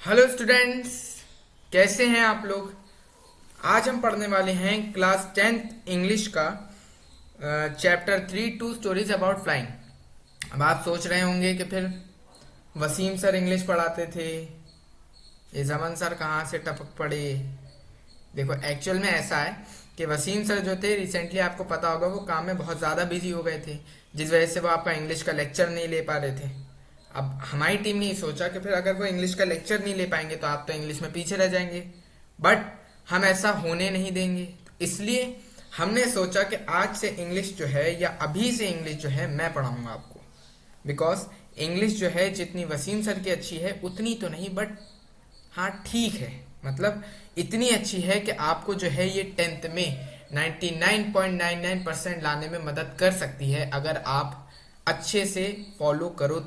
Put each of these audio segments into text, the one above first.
Hello students, कैसे हैं आप लोग। आज हम पढ़ने वाले हैं क्लास 10th इंग्लिश का chapter 3 two stories about flying. अब आप सोच रहे होंगे कि फिर वसीम सर इंग्लिश पढ़ाते थे, ये जमन सर कहाँ से टपक पड़े। देखो, एक्चुअल में ऐसा है कि वसीम सर जो थे रिसेंटली आपको पता होगा वो काम में बहुत ज़्यादा बिजी हो गए थे, जिस वजह से वो आपका इंग्लिश का लेक्चर नहीं ले पा रहे थे। अब हमारी टीम ने ये सोचा कि फिर अगर वो इंग्लिश का लेक्चर नहीं ले पाएंगे तो आप तो इंग्लिश में पीछे रह जाएंगे, बट हम ऐसा होने नहीं देंगे। तो इसलिए हमने सोचा कि आज से इंग्लिश जो है या अभी से इंग्लिश जो है मैं पढ़ाऊंगा आपको। बिकॉज इंग्लिश जो है जितनी वसीम सर की अच्छी है उतनी तो नहीं, बट हाँ ठीक है। मतलब इतनी अच्छी है कि आपको जो है ये 10th में 99.99% लाने में मदद कर सकती है अगर आप अच्छे से फॉलो करो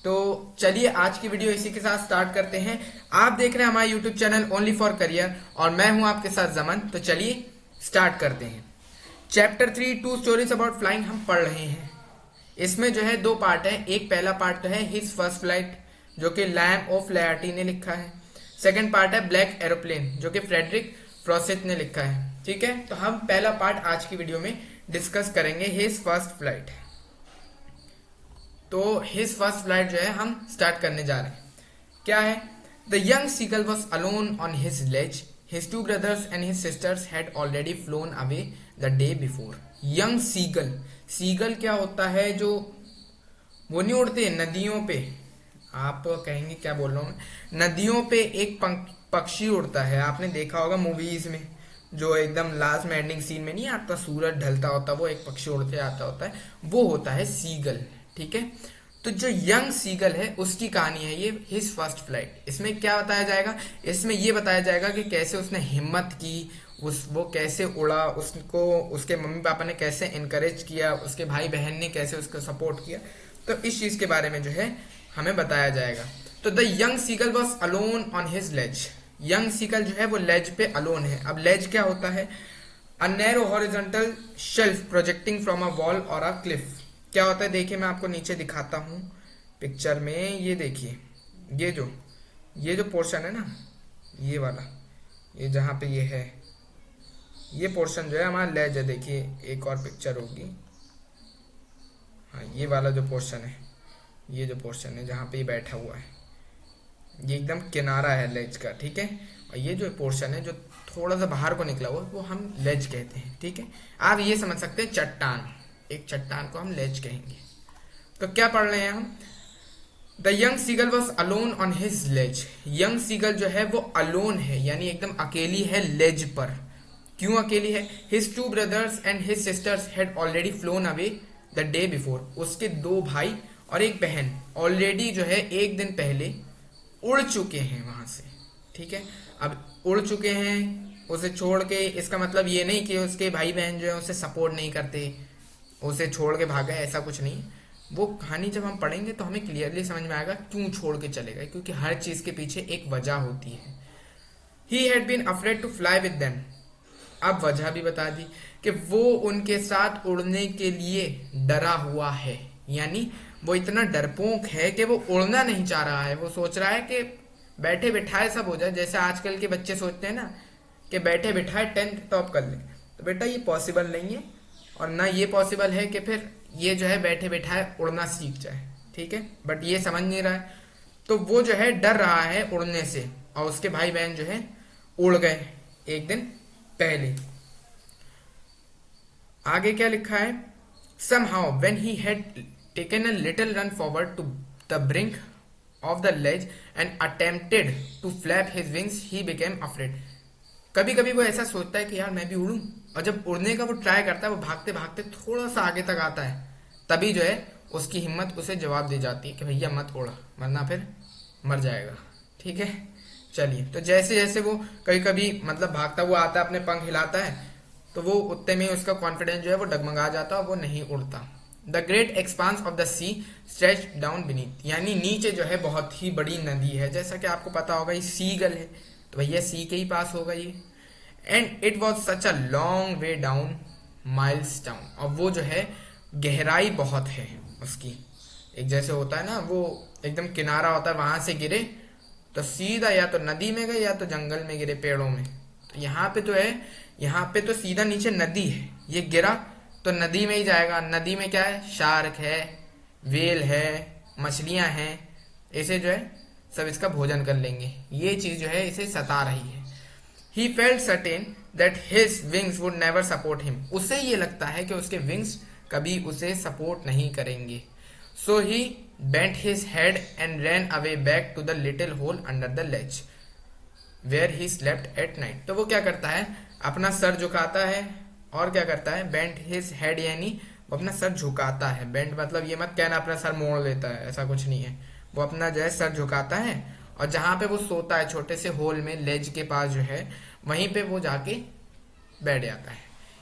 तो चलिए आज की वीडियो इसी के साथ स्टार्ट करते हैं। आप देख रहे हैं हमारा YouTube channel only for career और मैं हूं आपके साथ जमन। तो चलिए स्टार्ट करते हैं। Chapter 3 two stories about flying हम पढ़ रहे हैं। इसमें जो है दो पार्ट है। एक पहला पार्ट तो है हिज फर्स्ट फ्लाइट, जो कि लैम ऑफ लायर्टी ने लिखा है। सेकंड पार्ट है ब्लैक एरोप्लेन, जो कि फ्रेडरिक फ्रॉसेट ने लिखा है। ठीक है, तो हम पहला पार्ट आज की वीडियो में डिस्कस करेंगे, हिज फर्स्ट फ्लाइट। तो हिज फर्स्ट फ्लाइट जो है हम स्टार्ट करने जा रहे हैं। क्या है? The young seagull was alone on his ledge, his two brothers and his sisters had already flown away the day before. Young seagull, seagull क्या होता है? जो वो नहीं उड़ते नदियों पे, आप कहेंगे क्या बोल रहा हूँ मैं, नदियों पे एक पक्षी उड़ता है, आपने देखा होगा मूवीज में, जो एकदम लास्ट में एंडिंग सीन में नहीं आता, सूरज ढलता होता वो एक पक्षी उड़ते आता होता है, वो होता है सीगल। ठीक है, तो जो यंग सीगल है उसकी कहानी है ये हिज फर्स्ट फ्लाइट। इसमें क्या बताया जाएगा? इसमें ये बताया जाएगा कि कैसे उसने हिम्मत की, वो कैसे उड़ा, उसको उसके मम्मी पापा ने कैसे इनकरेज किया, उसके भाई बहन ने कैसे उसको सपोर्ट किया। तो इस चीज के बारे में जो है हमें बताया जाएगा। तो the young seagull was alone on his ledge. Young seagull जो है वो लेज पे अलोन है। अब लेज क्या होता है? A narrow horizontal shelf projecting from a wall और अ क्लिफ। क्या होता है देखिए, मैं आपको नीचे दिखाता हूँ पिक्चर में। ये देखिए, ये जो पोर्शन है ना, ये वाला, ये जहाँ पे ये है, ये पोर्शन जो है हमारा लेज है। देखिए एक और पिक्चर होगी, हाँ ये वाला जो पोर्शन है, ये जो पोर्शन है जहाँ पे ये बैठा हुआ है, ये एकदम किनारा है लेज का। ठीक है, और ये जो पोर्शन है जो थोड़ा सा बाहर को निकला हुआ वो हम लेज कहते हैं। ठीक है, आप ये समझ सकते हैं चट्टान, एक चट्टान को हम लेज कहेंगे। तो क्या पढ़ रहे हैं हम? The young seagull was alone on his ledge. Young seagull जो है वो अलोन है, यानी एकदम अकेली है लेज पर। क्यों अकेली है? His two brothers and his sisters had already flown away the day before. उसके दो भाई और एक बहन ऑलरेडी जो है एक दिन पहले उड़ चुके हैं वहां से। ठीक है, अब उड़ चुके हैं उसे छोड़ के, इसका मतलब ये नहीं कि उसके भाई बहन जो है उसे सपोर्ट नहीं करते, उसे छोड़ के भागा है, ऐसा कुछ नहीं। वो कहानी जब हम पढ़ेंगे तो हमें क्लियरली समझ में आएगा क्यों छोड़ के चले गए, क्योंकि हर चीज के पीछे एक वजह होती है। He had been afraid to fly with them. अब वजह भी बता दी कि वो उनके साथ उड़ने के लिए डरा हुआ है, यानी वो इतना डरपोक है कि वो उड़ना नहीं चाह रहा है। वो सोच रहा है कि बैठे बिठाए सब हो जाए, जैसे आजकल के बच्चे सोचते हैं ना कि बैठे बिठाए 10th टॉप कर ले। तो बेटा ये पॉसिबल नहीं है, और ना ये पॉसिबल है कि फिर ये जो है बैठे बिठाए उड़ना सीख जाए। ठीक है, बट ये समझ नहीं रहा है, तो वो जो है डर रहा है उड़ने से, और उसके भाई बहन जो है उड़ गए एक दिन पहले। आगे क्या लिखा है? somehow when he had taken a little run forward to the brink of the ledge and attempted to flap his wings he became afraid। कभी कभी वो ऐसा सोचता है कि यार मैं भी उड़ूं, और जब उड़ने का वो ट्राई करता है, वो भागते भागते थोड़ा सा आगे तक आता है, तभी जो है उसकी हिम्मत उसे जवाब दे जाती है कि भैया मत उड़ा वरना फिर मर जाएगा। ठीक है, चलिए। तो जैसे जैसे वो कभी कभी मतलब भागता हुआ आता है, अपने पंख हिलाता है, तो वो उतने में उसका कॉन्फिडेंस जो है वो डगमगा जाता है और वो नहीं उड़ता। The great expanse of the sea stretch down beneath, यानी नीचे जो है बहुत ही बड़ी नदी है, जैसा कि आपको पता होगा ये सीगल है, तो भैया सी के ही पास होगा ये। And it was such a long way down, miles down, और वो जो है गहराई बहुत है उसकी। एक जैसे होता है ना, वो एकदम किनारा होता है, वहां से गिरे तो सीधा या तो नदी में गए या तो जंगल में गिरे, पेड़ों में। तो यहाँ पे तो है, यहाँ पे तो सीधा नीचे नदी है, ये गिरा तो नदी में ही जाएगा। नदी में क्या है, शार्क है, वेल है, मछलियां हैं, इसे जो है सब इसका भोजन कर लेंगे। ये चीज जो है इसे सता रही है। He felt certain that his wings would never support him. उसे ये लगता है कि उसके विंग्स कभी उसे सपोर्ट नहीं करेंगे। So he bent his head and ran away back to the little hole under the ledge where he slept at night. तो वो क्या करता है, अपना सर झुकाता है और क्या करता है, bent his head यानी वो अपना सर झुकाता है। बेंट मतलब ये मत कहना अपना सर मोड़ लेता है, ऐसा कुछ नहीं है। वो अपना जो है सर झुकाता है और जहां पे वो सोता है छोटे से होल में, लेज के पास जो है, वहीं पे वो जाके बैठ जाता है।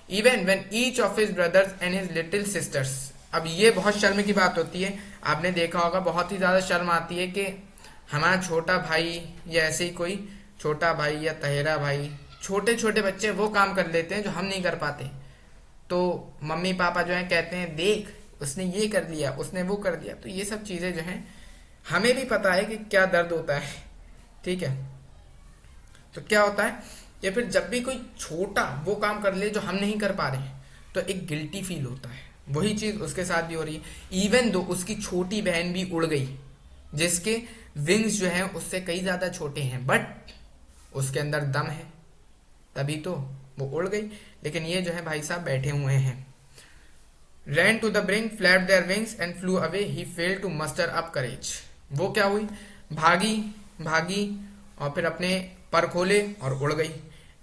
Even when each of his brothers and his little sisters, अब ये बहुत शर्म की बात होती है, आपने देखा होगा बहुत ही ज्यादा शर्म आती है कि हमारा छोटा भाई या ऐसे ही कोई छोटा भाई या तहेरा भाई, छोटे छोटे बच्चे वो काम कर लेते हैं जो हम नहीं कर पाते। तो मम्मी पापा जो है कहते हैं देख उसने ये कर दिया, उसने वो कर दिया। तो ये सब चीजें जो हैं हमें भी पता है कि क्या दर्द होता है, ठीक है। तो क्या होता है, या फिर जब भी कोई छोटा वो काम कर ले जो हम नहीं कर पा रहे हैं तो एक गिल्टी फील होता है। वही चीज उसके साथ भी हो रही है। इवन दो उसकी छोटी बहन भी उड़ गई जिसके विंग्स जो हैं उससे कई ज्यादा छोटे हैं, बट उसके अंदर दम है तभी तो वो उड़ गई। लेकिन ये जो है भाई साहब बैठे हुए हैं। ran to the brink, flapped their wings and flew away. He failed to muster up courage. वो क्या हुई, भागी भागी और फिर अपने पर खोले और उड़ गई।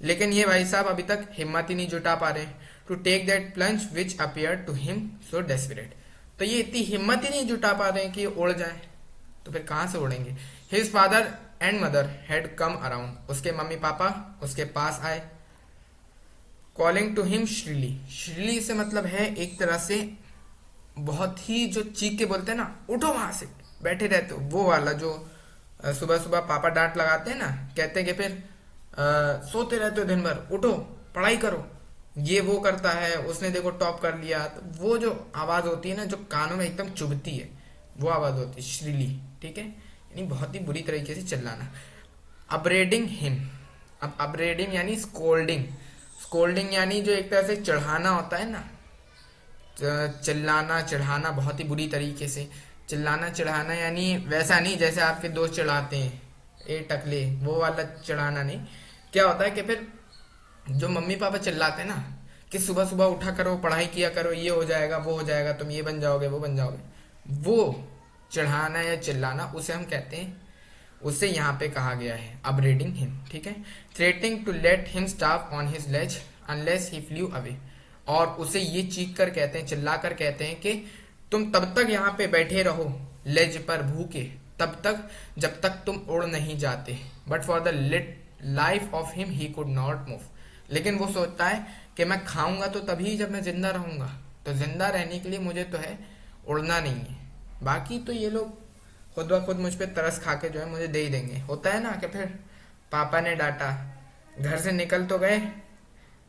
लेकिन ये भाई साहब अभी तक हिम्मत ही नहीं जुटा पा रहे to take that plunge which appear to him so desperate. तो ये इतनी हिम्मत ही नहीं जुटा पा रहे हैं कि ये उड़ जाए, तो फिर कहां से उड़ेंगे। His father and mother had come around, उसके मम्मी पापा उसके पास आए। Calling to him shrilly, shrilly से मतलब है एक तरह से बहुत ही जो चीख के बोलते हैं ना, उठो वहां से बैठे रहते हो, वो वाला जो सुबह सुबह पापा डांट लगाते हैं ना, कहते हैं कि फिर सोते रहते हो दिन भर, उठो पढ़ाई करो, ये वो करता है। उसने देखो टॉप कर लिया, तो वो जो आवाज होती है ना जो कानों में एकदम चुभती है, वो आवाज होती है श्रीली, ठीक है, यानी बहुत ही बुरी तरीके से चिल्लाना। अपरेडिंग हिम, अब अपरेडिंग यानी स्कोल्डिंग, स्कोल्डिंग यानी जो एक तरह से चढ़ाना होता है ना, चिल्लाना चढ़ाना बहुत ही बुरी तरीके से। चिल्लाना चढ़ाना यानी वैसा नहीं जैसे आपके दोस्त चढ़ाते हैं ए टकले, वो वाला चढ़ाना नहीं। क्या होता है कि फिर जो मम्मी पापा चिल्लाते हैं ना कि सुबह सुबह उठा करो, पढ़ाई किया करो, ये हो जाएगा वो हो जाएगा, तुम ये बन जाओगे वो बन जाओगे, वो चढ़ाना या चिल्लाना उसे हम कहते हैं, उससे यहाँ पे कहा गया है अपरेडिंग हिम, ठीक है। Threatening to let him stop on his ledge unless he flew away, और उसे ये चीख कर कहते हैं, चिल्ला कर कहते हैं कि तुम तब तक यहाँ पे बैठे रहो लेज पर भूखे, तब तक जब तक तुम उड़ नहीं जाते। But for the life of him he could not move, लेकिन वो सोचता है कि मैं खाऊंगा तो तभी जब मैं जिंदा रहूंगा, तो जिंदा रहने के लिए मुझे तो है उड़ना नहीं है। बाकी तो ये लोग खुद ब खुद मुझ पे तरस खा के जो है मुझे दे ही देंगे। होता है ना कि फिर पापा ने डांटा, घर से निकल तो गए,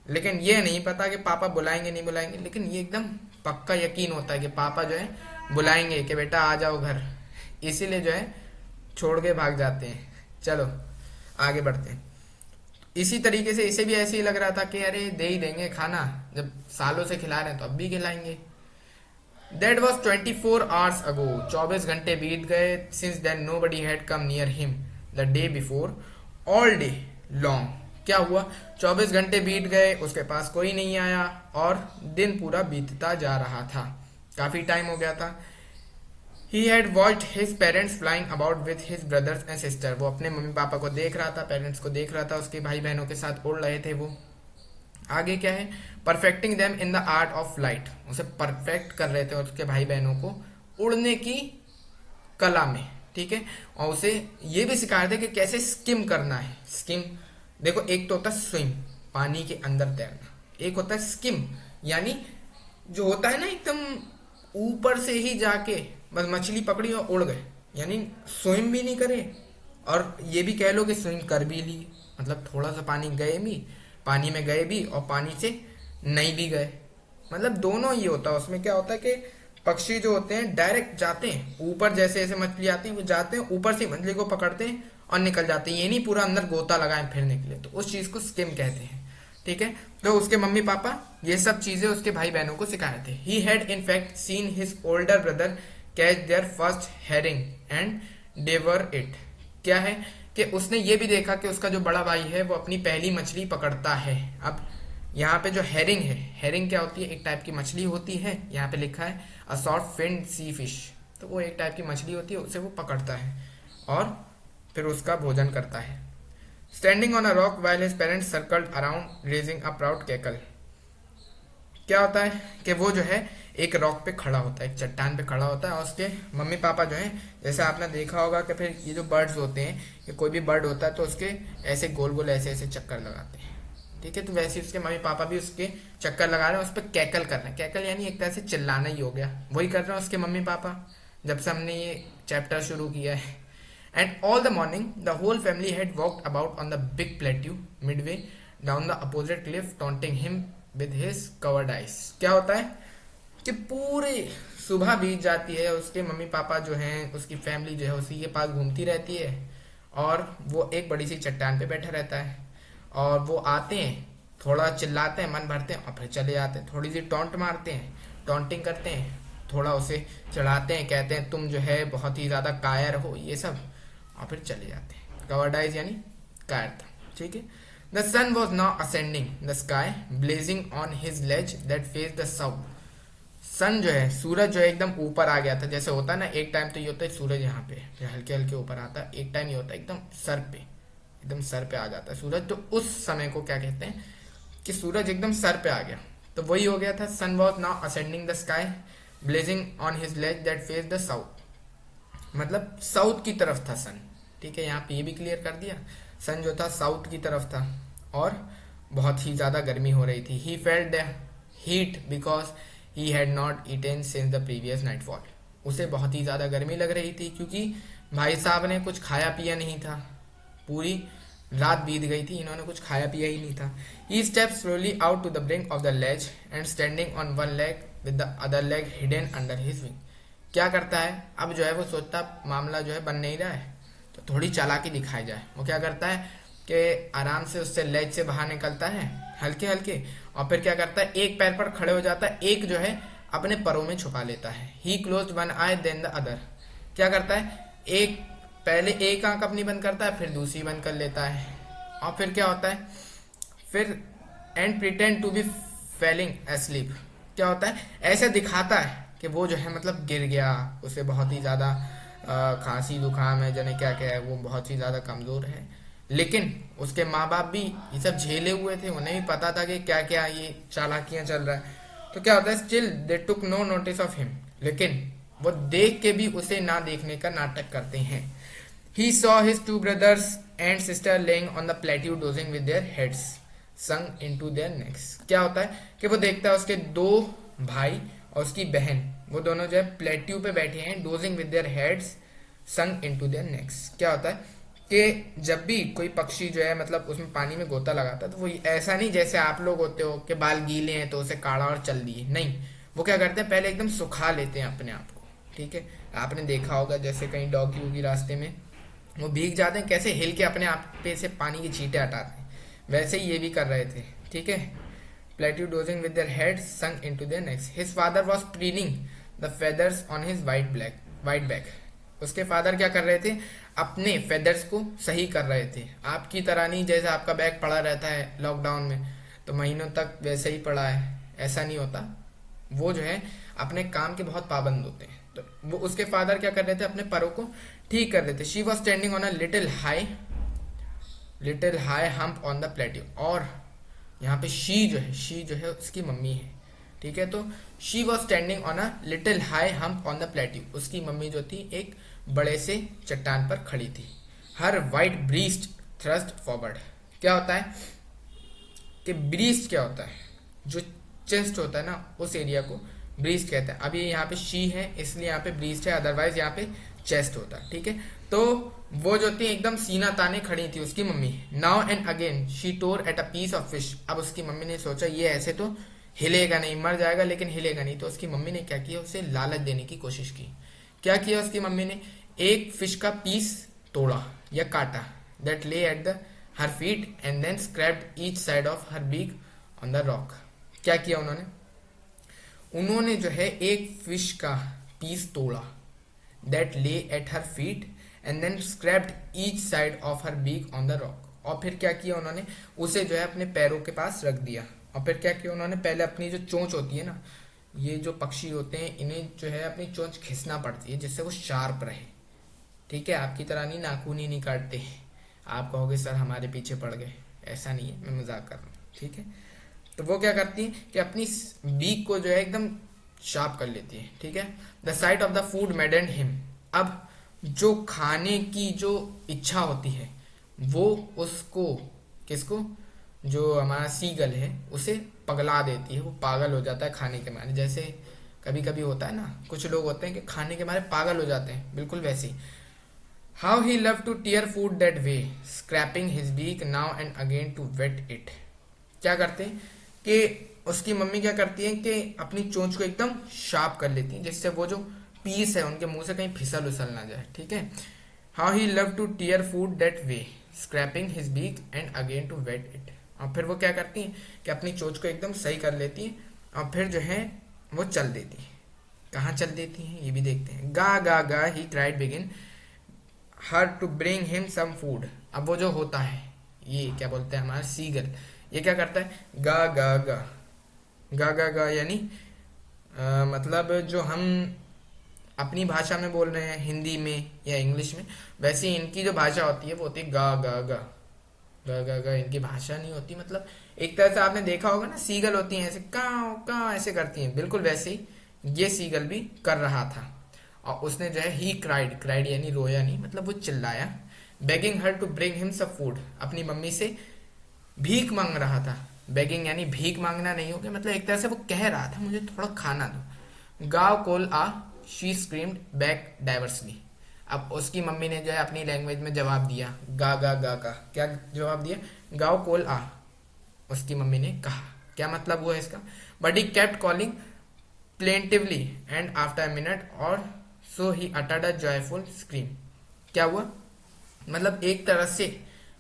लेकिन ये नहीं पता कि पापा बुलाएंगे नहीं बुलाएंगे, लेकिन ये एकदम पक्का यकीन होता है कि पापा जो है बुलाएंगे कि बेटा आ जाओ घर, इसीलिए जो है छोड़ के भाग जाते हैं। चलो आगे बढ़ते हैं। इसी तरीके से इसे भी ऐसे ही लग रहा था कि अरे दे ही देंगे खाना, जब सालों से खिला रहे हैं तो अब भी खिलाएंगे। That was 24 hours ago. 24 घंटे बीत गए। Since then nobody had come near him the day before. All day long. क्या हुआ, 24 घंटे बीत गए, उसके पास कोई नहीं आया और दिन पूरा बीतता जा रहा था, काफी टाइम हो गया था। He had watched his parents flying about with his brothers and sister. वो अपने मम्मी पापा को देख रहा था, पेरेंट्स को देख रहा था, उसके भाई बहनों के साथ उड़ रहे थे वो। आगे क्या है, perfecting them in the art of flight, उसे परफेक्ट कर रहे थे उसके भाई बहनों को उड़ने की कला में, ठीक है। और उसे ये भी सिखा रहे थे कि कैसे स्किम करना है। स्किम देखो, एक तो होता है स्विम, पानी के अंदर तैरना, एक होता है स्किम यानी जो होता है ना एकदम ऊपर से ही जाके बस मछली पकड़ी और उड़ गए, यानी स्विम भी नहीं करे और ये भी कह लो कि स्विम कर भी ली, मतलब थोड़ा सा पानी में गए भी और पानी से नहीं भी गए, मतलब दोनों ही होता है। उसमें क्या होता है कि पक्षी जो होते हैं डायरेक्ट जाते हैं ऊपर, जैसे ऐसे मछली आती है वो जाते हैं ऊपर से मछली को पकड़ते हैं और निकल जाते हैं, ये नहीं पूरा अंदर गोता लगाए फिर निकले, तो उस चीज को स्किम कहते हैं। ठीक है, तो उसके मम्मी पापा ये सब चीजें उसके भाई बहनों को सिखाए थे। He had in fact seen his older brother catch their first herring and devour it. क्या है कि उसने ये भी देखा कि उसका जो बड़ा भाई है वो अपनी पहली मछली पकड़ता है। अब यहाँ पे जो हेरिंग है, हेरिंग क्या होती है, एक टाइप की मछली होती है, यहाँ पे लिखा है a short finned sea fish, तो वो एक टाइप की मछली होती है, उसे वो पकड़ता है और फिर उसका भोजन करता है। Standing on a rock while his parents circled around raising a proud cackle. क्या होता है कि वो जो है एक रॉक पे खड़ा होता है, एक चट्टान पे खड़ा होता है, और उसके मम्मी पापा जो है, जैसे आपने देखा होगा कि फिर ये जो बर्ड्स होते हैं, ये कोई भी बर्ड होता है तो उसके ऐसे गोल गोल ऐसे ऐसे चक्कर लगाते हैं। ठीक है, तो वैसे उसके मम्मी पापा भी उसके चक्कर लगा रहे हैं, उस पर कैकल कर रहे हैं। कैकल यानी एक तरह से चिल्लाना ही हो गया, वही कर रहे हैं उसके मम्मी पापा जब से हमने ये चैप्टर शुरू किया है। And all the morning the whole family had walked about on the big plateau midway down the opposite cliff taunting him with his cowardice. क्या होता है कि पूरे सुबह बीत जाती है, उसके मम्मी पापा जो हैं, उसकी फैमिली जो है उसी के पास घूमती रहती है, और वो एक बड़ी सी चट्टान पे बैठा रहता है, और वो आते हैं, थोड़ा चिल्लाते हैं, मन भरते हैं और फिर चले जाते हैं, थोड़ी सी टॉन्ट मारते हैं, टॉन्टिंग करते हैं, थोड़ा उसे चढ़ाते हैं, कहते हैं तुम जो है बहुत ही ज्यादा कायर हो, ये सब, और फिर चले जाते हैं। कवर्डाइज यानी कायरता। ठीक है, the sun was now ascending the sky blazing on his ledge that face the south. Sun जो है, सूरज जो है एकदम ऊपर आ गया था। जैसे होता है ना, एक टाइम तो ये होता है सूरज यहाँ पे फिर हल्के हल्के ऊपर आता है, एक टाइम ये होता है एकदम सर पे, एकदम सर पे आ जाता है सूरज, तो उस समय को क्या कहते हैं कि सूरज एकदम सर पे आ गया, तो वही हो गया था। Sun was now ascending the sky blazing on his ledge that face the south, मतलब साउथ की तरफ था सन। ठीक है, यहाँ पे ये भी क्लियर कर दिया, सन जो था साउथ की तरफ था और बहुत ही ज्यादा गर्मी हो रही थी। He felt the heat because he had not eaten since the previous nightfall. उसे बहुत ही ज्यादा गर्मी लग रही थी क्योंकि भाई साहब ने कुछ खाया पिया नहीं था, पूरी रात बीत गई थी, इन्होंने कुछ खाया पिया ही नहीं था। He step slowly out to the brink of the ledge and standing on one leg with the other leg hidden under his wing. क्या करता है, अब जो है वो सोचता मामला जो है बन नहीं रहा है तो थोड़ी चालाकी दिखाई जाए। वो क्या करता है कि आराम से उससे लेज से बाहर निकलता है हल्के हल्के, और फिर क्या करता है एक पैर पर खड़े हो जाता है, एक जो है अपने परों में छुपा लेता है। He close one eye then the other. क्या करता है, एक पहले एक आंख अपनी बंद करता है, फिर दूसरी बंद कर लेता है, और फिर क्या होता है, फिर and pretend to be falling asleep. क्या होता है, ऐसे दिखाता है कि वो जो है मतलब गिर गया, उसे बहुत ही ज्यादा खांसी जुकाम है, जाने क्या क्या है, वो बहुत ही ज्यादा कमजोर है। लेकिन उसके माँ बाप भी ये सब झेले हुए थे, उन्हें भी पता था कि क्या क्या ये चालाकियां चल रहा है। तो क्या होता है, still they took no notice of him, लेकिन वो देख के भी उसे ना देखने का नाटक करते हैं। He saw his two brothers and sister laying on the plateau dozing with their heads sunk into their necks। क्या होता है कि वो देखता है उसके दो भाई और उसकी बहन, वो दोनों जो है प्लेट्यू पे बैठे हैं, dosing with their heads sunk into their necks। क्या होता है कि जब भी कोई पक्षी जो है मतलब उसमें पानी में गोता लगाता है तो वो ऐसा नहीं जैसे आप लोग होते हो कि बाल गीले हैं तो उसे काढ़ा और चल दिए, नहीं, वो क्या करते हैं पहले एकदम सुखा लेते हैं अपने आप को। ठीक है, आपने देखा होगा जैसे कहीं डॉगी वोगी रास्ते में वो भीग जाते हैं, कैसे हिल के अपने आप पे से पानी की छींटे हटाते हैं, वैसे ही ये भी कर रहे थे। ठीक है, plateau dosing with their heads sunk into their next. His father was preening the feathers on his white back. उसके फादर क्या कर रहे थे, अपने फेदर्स को सही कर रहे थे। आपकी तरह नहीं जैसे आपका बैग पड़ा रहता है लॉकडाउन में तो महीनों तक वैसे ही पड़ा है, ऐसा नहीं होता। वो जो है अपने काम के बहुत पाबंद होते हैं, तो वो उसके फादर क्या कर रहे थे, अपने परों को ठीक कर रहे थे। She was standing on a little high hump on the plateau. और यहाँ पे शी जो है उसकी मम्मी है। ठीक है, तो she was standing on a little high hump on the plateau. उसकी मम्मी जो थी एक बड़े से चट्टान पर खड़ी थी। हर वाइट ब्रीस्ट थ्रस्ट फॉरवर्ड। क्या होता है कि ब्रीस्ट क्या होता है, जो चेस्ट होता है ना उस एरिया को ब्रीस्ट कहते हैं। अभी यहाँ पे शी है इसलिए यहाँ पे ब्रीस्ट है, अदरवाइज यहाँ पे चेस्ट होता है। ठीक है, तो वो जो थी एकदम सीना ताने खड़ी थी उसकी मम्मी। Now and again she tore at a piece of fish. अब उसकी मम्मी ने सोचा ये ऐसे तो हिलेगा नहीं, मर जाएगा लेकिन हिलेगा नहीं। तो उसकी मम्मी ने क्या किया, उसे लालच देने की कोशिश की। क्या किया उसकी मम्मी ने, एक फिश का पीस तोड़ा या काटा, that lay at the her feet and then scraped each side of her beak on the rock. क्या किया उन्होंने, उन्होंने जो है एक फिश का पीस तोड़ा, that lay at her feet and then scraped each side of her beak on the rock. और फिर क्या किया उन्होंने, उसे जो है अपने पैरों के पास रख दिया। और फिर क्या किया उन्होंने, पहले अपनी जो चोंच होती है ना, ये जो पक्षी होते हैं इन्हें जो है अपनी चोंच खींचना पड़ती है जिससे वो शार्प रहे। ठीक है, आपकी तरह नहीं नाखून ही नहीं काटते। आप कहोगे सर हमारे पीछे पड़ गए, ऐसा नहीं है, मैं मजाक कर रहा हूँ। ठीक है, तो वो क्या करती है कि अपनी बीक को जो है एकदम शार्प कर लेती है। ठीक है, the sight of the food maddened him. अब जो खाने की जो इच्छा होती है वो उसको, किसको, जो हमारा सीगल है उसे पगला देती है। वो पागल हो जाता है खाने के मारे। जैसे कभी कभी होता है ना, कुछ लोग होते हैं कि खाने के मारे पागल हो जाते हैं, बिल्कुल वैसे ही। How he love to tear food that way, scraping his beak now and again to whet it. क्या करते हैं कि उसकी मम्मी क्या करती है कि अपनी चोंच को एकदम शार्प कर लेती है जिससे वो जो पीस है उनके मुंह से कहीं फिसल उसल ना जाए। ठीक है, how he love to tear food that way, scraping his beak and again to whet it. और फिर वो क्या करती है कि अपनी चोंच को एकदम सही कर लेती है और फिर जो है वो चल देती है। कहाँ चल देती है ये भी देखते हैं। गा गा गा he cried begging her to bring him some food. अब वो जो होता है, ये क्या बोलते हैं हमारा सीगल, ये क्या करता है, गा गा गा, गा गा गा यानी मतलब जो हम अपनी भाषा में बोल रहे हैं हिंदी में या इंग्लिश में, वैसे ही इनकी जो भाषा होती है वो होती है गा गा गा, गा गा गा। इनकी भाषा नहीं होती, मतलब एक तरह से आपने देखा होगा ना, सीगल होती हैं ऐसे काव काव ऐसे करती हैं, बिल्कुल वैसे ही ये सीगल भी कर रहा था। और उसने जो है ही क्राइड, क्राइड यानी रोया नहीं, मतलब वो चिल्लाया, begging her to bring him some food, अपनी मम्मी से भीख मांग रहा था। बेगिंग यानी भीख मांगना नहीं हो गया, मतलब एक तरह से वो कह रहा था मुझे थोड़ा खाना दो। गाव कोल आ, शी स्क्रीम्ड बैक डाइवर्सली। अब उसकी मम्मी ने जो है अपनी लैंग्वेज में जवाब दिया, गा गा गा का। क्या जवाब दिया, गाव कोल आ, उसकी मम्मी ने कहा। क्या मतलब हुआ इसका, but he kept calling plaintively and after a minute or so he uttered a joyful scream. क्या हुआ, मतलब एक तरह से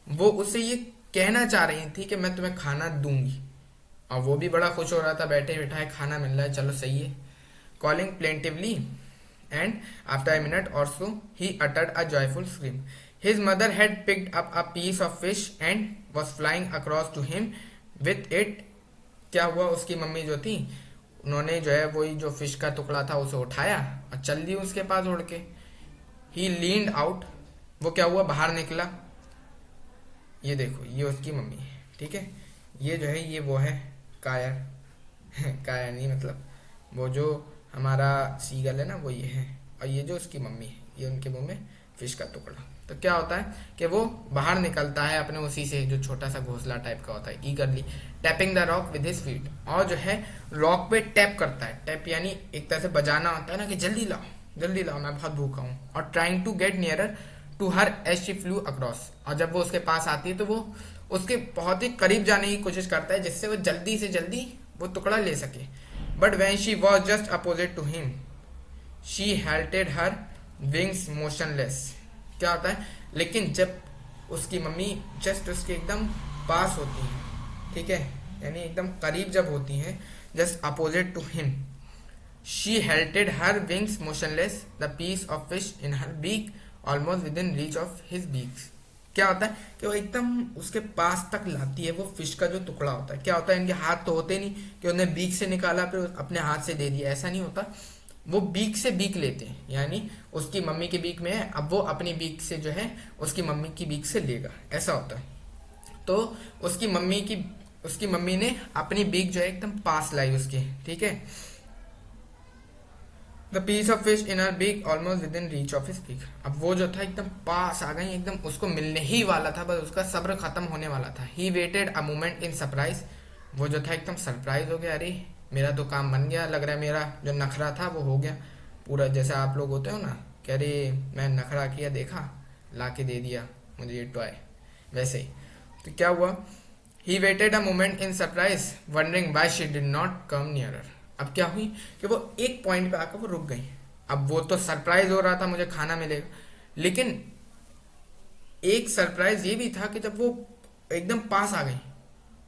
वो उसे ये कहना चाह रही थी कि मैं तुम्हें खाना दूंगी, और वो भी बड़ा खुश हो रहा था, बैठे बैठाए खाना मिल रहा है, चलो सही है। Calling plaintively and after a minute or so he uttered a joyful scream. His mother had picked up a piece of fish and was flying across to him with it. क्या हुआ, उसकी मम्मी जो थी उन्होंने जो है वही जो फिश का टुकड़ा था उसे उठाया और चल दी उसके पास उड़ के। ही लीन्ड आउट, वो क्या हुआ, बाहर निकला। ये देखो ये उसकी मम्मी है। ठीक है, ये जो है ये वो है कायर कायर नहीं, मतलब वो जो हमारा सीगल है ना वो ये है, और ये जो उसकी मम्मी है ये उनके मुंह में फिश का टुकड़ा। तो क्या होता है कि वो बाहर निकलता है अपने उसी से जो छोटा सा घोंसला टाइप का होता है, ईगरली tapping the rock with his feet, और जो है रॉक पे टैप करता है। टैप यानी एक तरह से बजाना होता है ना कि जल्दी लाओ मैं बहुत भूखा हूँ। और trying to get nearer to her as she flew across, और जब वो उसके पास आती है तो वो उसके बहुत ही करीब जाने की कोशिश करता है जिससे वो जल्दी से जल्दी वो टुकड़ा ले सके। But when she was just opposite to him she halted her wings motionless. क्या होता है, लेकिन जब उसकी मम्मी जस्ट उसके एकदम पास होती है, ठीक है, यानी एकदम करीब जब होती हैं, just opposite to him, she halted her wings motionless, the piece of fish in her beak almost within reach of his beaks. क्या होता है कि वो एकदम उसके पास तक लाती है वो फिश का जो टुकड़ा होता है। क्या होता है, इनके हाथ तो होते नहीं कि उन्हें बीक से निकाला फिर अपने हाथ से दे दिया, ऐसा नहीं होता। वो बीक से बीक लेते हैं, यानी उसकी मम्मी की बीक में है, अब वो अपनी बीक से जो है उसकी मम्मी की बीक से लेगा, ऐसा होता है। तो उसकी मम्मी ने अपनी बीक जो है एकदम पास लाई उसके, ठीक है। The piece of fish in her beak almost within reach of his beak. अब वो जो था एकदम पास आ गई, एकदम उसको मिलने ही वाला था, बस उसका सब्र खत्म होने वाला था। He waited a moment in surprise, वो जो था एकदम सरप्राइज हो गया, अरे मेरा तो काम बन गया, लग रहा है मेरा जो नखरा था वो हो गया पूरा। जैसे आप लोग होते हो ना कि अरे मैं नखरा किया, देखा ला के दे दिया मुझे ये टॉय, वैसे ही। तो क्या हुआ, he waited a moment in surprise wondering why she did not come nearer. अब क्या हुई कि वो एक पॉइंट पे आकर वो रुक गई। अब वो तो सरप्राइज हो रहा था मुझे खाना मिलेगा, लेकिन एक सरप्राइज ये भी था कि जब वो एकदम पास आ गई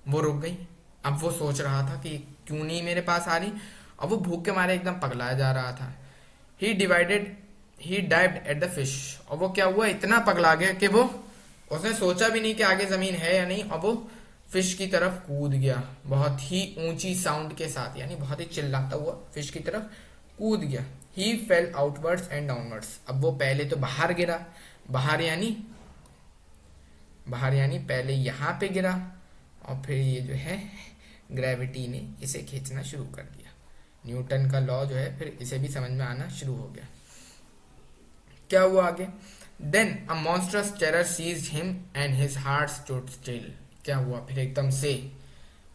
वो रुक गई। अब वो सोच रहा था कि क्यों नहीं मेरे पास आ रही। अब वो भूख के मारे एकदम पगलाया जा रहा था। ही डाइव्ड एट द फिश। और वो क्या हुआ, इतना पगला गया कि वो उसने सोचा भी नहीं कि आगे जमीन है या नहीं, और वो फिश की तरफ कूद गया बहुत ही ऊंची साउंड के साथ, यानी बहुत ही चिल्लाता हुआ फिश की तरफ कूद गया। ही फेल आउटवर्ड्स एंड डाउनवर्ड्स। अब वो पहले तो बाहर गिरा, बाहर यानी पहले यहाँ पे गिरा, और फिर ये जो है ग्रेविटी ने इसे खींचना शुरू कर दिया। न्यूटन का लॉ जो है फिर इसे भी समझ में आना शुरू हो गया। क्या हुआ आगे? Then a monstrous terror seized him and his heart stood still. क्या हुआ फिर? एकदम से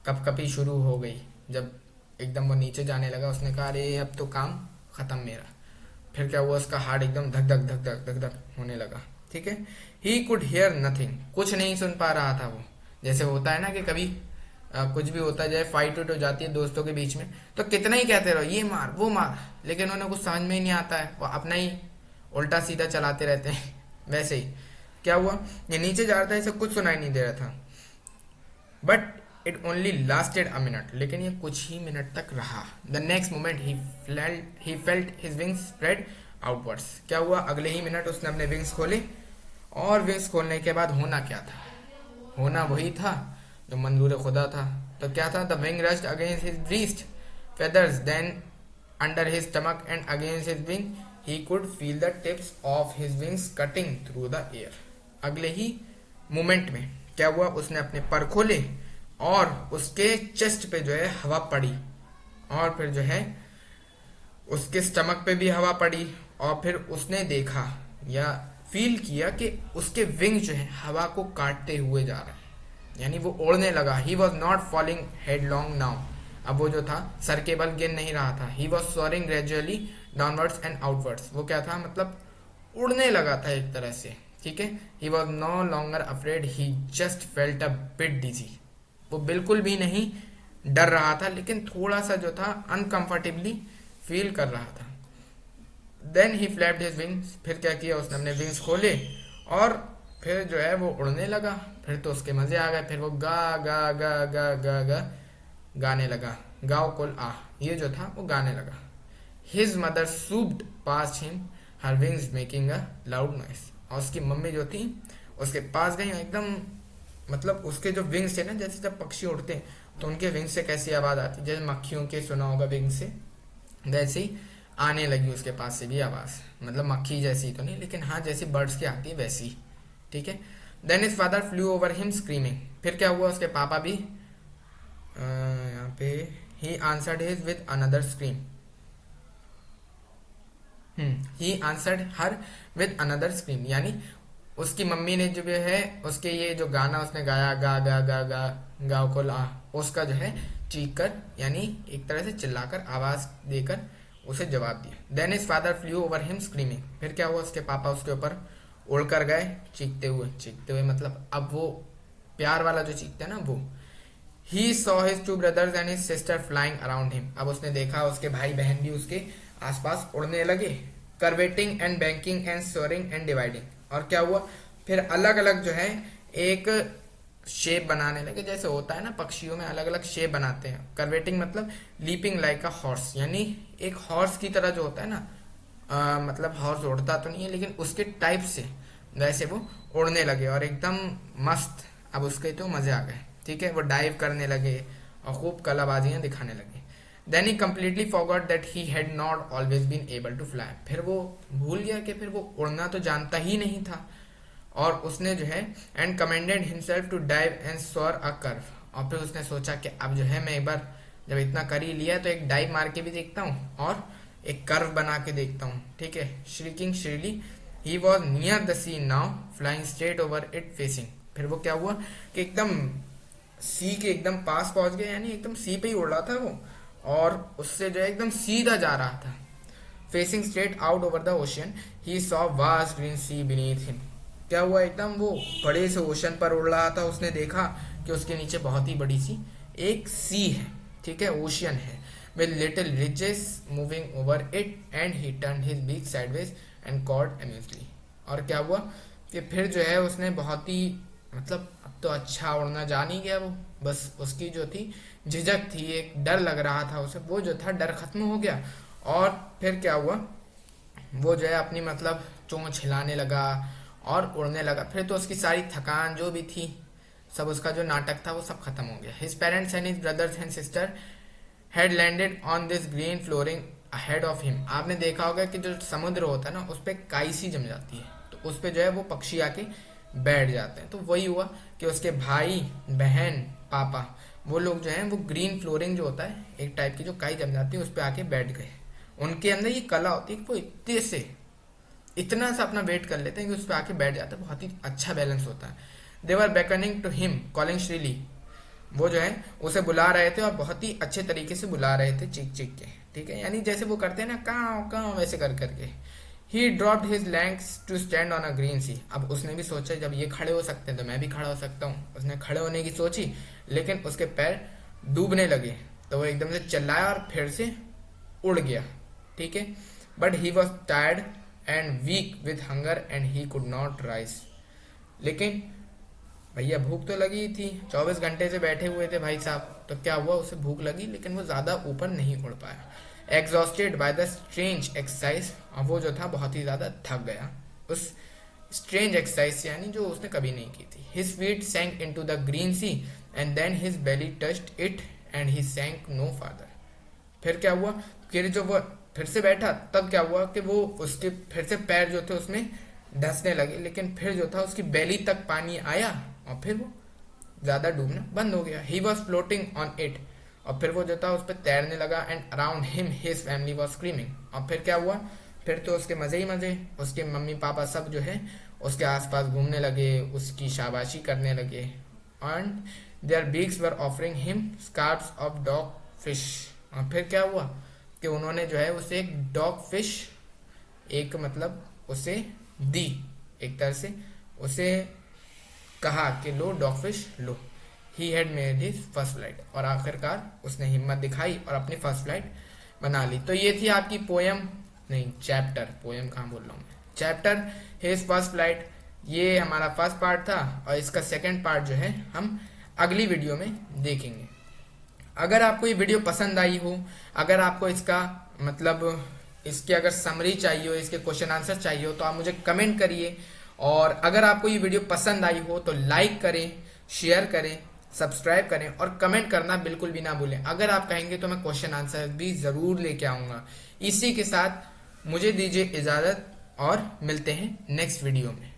कपकपी शुरू हो गई। जब एकदम वो नीचे जाने लगा, उसने कहा अरे अब तो काम खत्म मेरा। फिर क्या हुआ, उसका हार्ट एकदम धक धक धक धक धक धक होने लगा। ठीक है। He could hear nothing. कुछ नहीं सुन पा रहा था वो। जैसे होता है ना कि कभी कुछ भी होता है, जैसे फाइट हो जाती है दोस्तों के बीच में, तो कितना ही कहते रहो ये मार वो मार, लेकिन उन्हें कुछ समझ में ही नहीं आता है, वो अपना ही उल्टा सीधा चलाते रहते हैं। वैसे ही क्या हुआ, ये नीचे जा रहा था, इसे कुछ सुनाई नहीं दे रहा था। But it only lasted a minute. लेकिन ये कुछ ही मिनट तक रहा। The next moment he felt his wings spread outwards. क्या हुआ, अगले ही मिनट उसने अपने विंग्स खोले, और विंग्स खोलने के बाद होना क्या था? होना वही था जो मंजूर खुदा था। तो क्या था? The wing rushed against his breast feathers, then under his stomach and against his wing he could feel the tips of his wings cutting through the air. अगले ही मोमेंट में क्या हुआ, उसने अपने पर खोले और उसके चेस्ट पे जो है हवा पड़ी, और फिर जो है उसके स्टमक पे भी हवा पड़ी, और फिर उसने देखा या फील किया कि उसके विंग जो है हवा को काटते हुए जा रहे हैं, यानी वो उड़ने लगा। He was not falling headlong now. अब वो जो था सर के बल गिर नहीं रहा था। He was soaring gradually downwards and outwards. वो क्या था, मतलब उड़ने लगा था एक तरह से। ठीक है। He was no longer afraid, he just felt a bit dizzy. वो बिल्कुल भी नहीं डर रहा था, लेकिन थोड़ा सा जो था अनकंफर्टेबली फील कर रहा था। Then he flapped his wings. फिर क्या किया, उसने अपने विंग्स खोले और फिर जो है वो उड़ने लगा। फिर तो उसके मजे आ गए। फिर वो गा गा गा गा गा गा गाने लगा। गाओ कुल आ, ये जो था वो गाने लगा। His mother swooped past him, her wings making a loud noise. और उसकी मम्मी जो थी उसके पास गई, एकदम मतलब उसके जो विंग्स थे ना, जैसे जब पक्षी उड़ते हैं तो उनके विंग्स से कैसी आवाज आती, जैसे मक्खियों के सुना होगा विंग से, वैसे ही आने लगी उसके पास से भी आवाज। मतलब मक्खी जैसी तो नहीं, लेकिन हाँ जैसी बर्ड्स की आती है वैसी। ठीक है। Then his father flew over him screaming. फिर क्या हुआ, उसके पापा भी यहाँ पे ही answered his with another scream. He answered her with another scream, यानी उसकी मम्मी ने जो है उसके ये जो गाना उसने गाया गा गा गा गा गाओ को ला, उसका जो है चीख कर, यानी एक तरह से चिल्लाकर आवाज देकर उसे जवाब दिया। Then his father flew over him screaming. फिर क्या हुआ, उसके पापा उसके ऊपर उड़कर गए चीखते हुए मतलब अब वो प्यार वाला जो चीखते हैं ना वो। He saw his two brothers and his sister flying around him. अब उसने देखा उसके भाई बहन भी उसके आसपास उड़ने लगे। Curveting and banking and soaring and dividing. और क्या हुआ, फिर अलग अलग जो है एक शेप बनाने लगे। जैसे होता है ना पक्षियों में अलग अलग शेप बनाते हैं। कर्वेटिंग मतलब लीपिंग लाइक अ हॉर्स, यानी एक हॉर्स की तरह जो होता है ना, मतलब हॉर्स उड़ता तो नहीं है लेकिन उसके टाइप से वैसे वो उड़ने लगे और एकदम मस्त। अब उसके तो मजे आ गए। ठीक है। वो डाइव करने लगे और खूब कलाबाजियां दिखाने लगे। Then he completely forgot that he had not always been able to fly. फिर वो भूल गया कि फिर वो उड़ना तो जानता ही नहीं था। और उसने जो है and commanded himself to dive and soar a curve. और फिर उसने सोचा कि अब जो है मैं एक बार जब इतना कर ही लिया तो एक डाइव मार के भी देखता हूँ और एक कर्व बना के देखता हूँ। ठीक है। Shrieking shrilly he was near the sea now flying straight over it facing. फिर वो क्या हुआ कि एकदम सी के एकदम पास पहुंच गया, यानी एकदम सी पे ही उड़ रहा था वो, और उससे जो है एकदम सीधा जा रहा था। Facing straight out over the ocean he saw vast green sea beneath him. क्या हुआ, एकदम वो बड़े से ओशन पर उड़ रहा था, उसने देखा कि उसके नीचे बहुत ही बड़ी सी एक सी है, ठीक है, ओशियन है, with little ridges moving over it, and he turn his beak sideways and caught amusedly. और क्या हुआ कि फिर जो है उसने बहुत ही मतलब अब तो अच्छा उड़ना जान ही गया वो, बस उसकी जो थी झिझक थी, एक डर लग रहा था उसे, वो जो था डर खत्म हो गया। और फिर क्या हुआ, वो जो है अपनी मतलब चोंच हिलाने लगा और उड़ने लगा। फिर तो उसकी सारी थकान जो भी थी, सब उसका जो नाटक था वो सब खत्म हो गया। His parents and his brothers and sister had landed on this green flooring ahead of him. आपने देखा होगा कि जो समुद्र होता है ना, उस पर काई सी जम जाती है, तो उस पर जो है वो पक्षी आके बैठ जाते हैं। तो वही हुआ कि उसके भाई बहन पापा वो लोग जो हैं वो ग्रीन फ्लोरिंग जो होता है एक टाइप की जो काई जम जाती है उस पर आके बैठ गए। उनके अंदर ये कला होती है कि वो इतना सा अपना वेट कर लेते हैं कि उस पर आके बैठ जाता है, बहुत ही अच्छा बैलेंस होता है। दे वर beckoning टू हिम कॉलिंग श्रीली। वो जो है उसे बुला रहे थे और बहुत ही अच्छे तरीके से बुला रहे थे, चीख चीख के, ठीक है, यानी जैसे वो करते हैं ना काव काव वैसे कर करके। He dropped his legs to stand on a green sea. अब उसने भी सोचा जब ये खड़े हो सकते हैं तो मैं भी खड़ा हो सकता हूँ। उसने खड़े होने की सोची, लेकिन उसके पैर डूबने लगे, तो वो एकदम से चिल्लाया और फिर से उड़ गया, ठीक है। But he was tired and weak with hunger and he could not rise. लेकिन भैया भूख तो लगी थी, 24 घंटे से बैठे हुए थे भाई साहब, तो क्या हुआ, उसे भूख लगी लेकिन वो ज्यादा ऊपर नहीं उड़ पाया। Exhausted by the strange exercise, और वो जो था बहुत ही ज्यादा थक गया उस स्ट्रेंज एक्सरसाइज, यानी जो उसने कभी नहीं की थी। His feet sank into the green sea and then his belly touched it and he sank no further. फिर क्या हुआ, फिर जो वो फिर से बैठा, तब क्या हुआ कि वो उसके फिर से पैर जो थे उसमें धंसने लगे, लेकिन फिर जो था उसकी बेली तक पानी आया और फिर वो ज्यादा डूबना बंद हो गया। He was floating on it, और फिर वो जो था उस पर तैरने लगा। And around him his family was screaming. और फिर क्या हुआ, फिर तो उसके मजे ही मजे, उसके मम्मी पापा सब जो है उसके आसपास घूमने लगे, उसकी शाबाशी करने लगे। And their beaks were offering him scraps of dog fish. और फिर क्या हुआ कि उन्होंने जो है उसे एक डॉग फिश, एक मतलब उसे दी, एक तरह से उसे कहा कि लो डॉग फिश लो। He had made his first flight, और आखिरकार उसने हिम्मत दिखाई और अपनी फर्स्ट फ्लाइट बना ली। तो ये थी आपकी पोयम, नहीं चैप्टर, पोयम कहाँ बोल रहा हूँ मैं, चैप्टर हिज फर्स्ट फ्लाइट। ये हमारा फर्स्ट पार्ट था, और इसका सेकंड पार्ट जो है हम अगली वीडियो में देखेंगे। अगर आपको ये वीडियो पसंद आई हो, अगर आपको इसका मतलब इसकी अगर समरी चाहिए हो, इसके क्वेश्चन आंसर चाहिए हो, तो आप मुझे कमेंट करिए। और अगर आपको ये वीडियो पसंद आई हो तो लाइक करें, शेयर करें, सब्सक्राइब करें और कमेंट करना बिल्कुल भी ना भूलें। अगर आप कहेंगे तो मैं क्वेश्चन आंसर भी जरूर लेके आऊंगा। इसी के साथ मुझे दीजिए इजाजत और मिलते हैं नेक्स्ट वीडियो में।